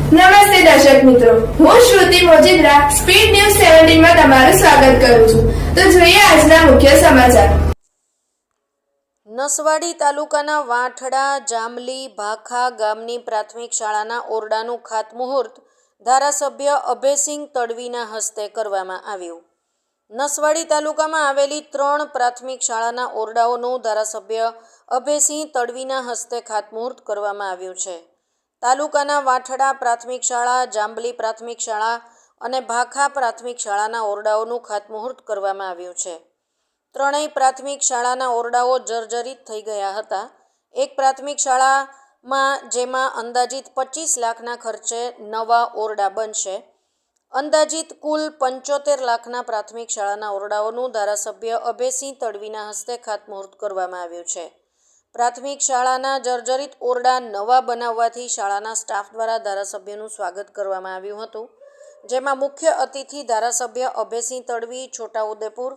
નમસ્તે દર્શક મિત્રો, હું શ્રુતિ મોજીદ્રા સ્પીડ ન્યૂઝ 17 માં તમારું સ્વાગત કરું છું. તો જોઈએ આજના મુખ્ય સમાચાર. નસવાડી તાલુકાના વાંઠડા જાંબલી ભાખા ગામની પ્રાથમિક શાળાના ઓરડાનું ખાતમુહૂર્ત ધારાસભ્ય અભયસિંહ તડવીના હસ્તે કરવામાં આવ્યું. નસવાડી તાલુકામાં આવેલી 3 પ્રાથમિક શાળાના ઓરડાઓનું ધારાસભ્ય અભયસિંહ તડવીના હસ્તે ખાતમુહૂર્ત કરવામાં આવ્યું છે. તાલુકાના વાંઠડા પ્રાથમિક શાળા, જાંબલી પ્રાથમિક શાળા અને ભાખા પ્રાથમિક શાળાના ઓરડાઓનું ખાતમુહૂર્ત કરવામાં આવ્યું છે. ત્રણેય પ્રાથમિક શાળાના ઓરડાઓ જર્જરિત થઈ ગયા હતા. એક પ્રાથમિક શાળામાં જેમાં અંદાજિત 25 લાખના ખર્ચે નવા ઓરડા બનશે. અંદાજિત કુલ 75 લાખના પ્રાથમિક શાળાના ઓરડાઓનું ધારાસભ્ય અભયસિંહ તડવીના હસ્તે ખાતમુહૂર્ત કરવામાં આવ્યું છે. પ્રાથમિક શાળાના જર્જરિત ઓરડા નવા બનાવવાથી શાળાના સ્ટાફ દ્વારા ધારાસભ્યનું સ્વાગત કરવામાં આવ્યું હતું, જેમાં મુખ્ય અતિથિ ધારાસભ્ય અભયસિંહ તડવી, છોટાઉદેપુર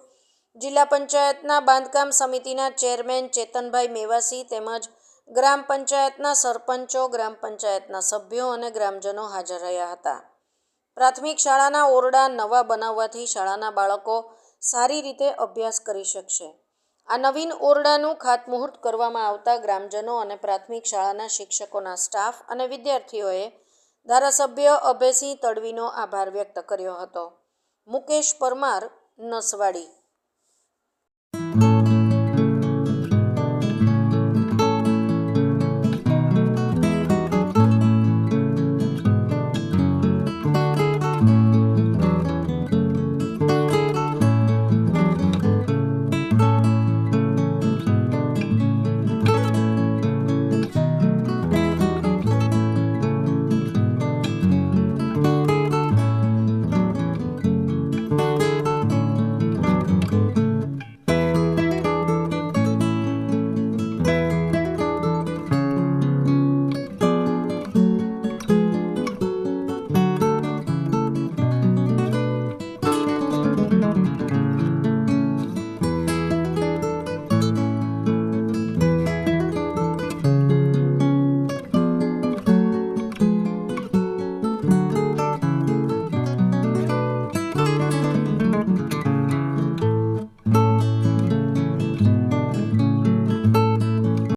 જિલ્લા પંચાયતના બાંધકામ સમિતિના ચેરમેન ચેતનભાઈ મેવાસી તેમજ ગ્રામ પંચાયતના સરપંચો, ગ્રામ પંચાયતના સભ્યો અને ગ્રામજનો હાજર રહ્યા હતા. પ્રાથમિક શાળાના ઓરડા નવા બનાવવાથી શાળાના બાળકો સારી રીતે અભ્યાસ કરી શકશે. આ નવીન ઓરડાનું ખાતમુહૂર્ત કરવામાં આવતા ગ્રામજનો અને પ્રાથમિક શાળાના શિક્ષકોના સ્ટાફ અને વિદ્યાર્થીઓએ ધારાસભ્ય અભયસિંહ તડવીનો આભાર વ્યક્ત કર્યો હતો. મુકેશ પરમાર, નસવાડી.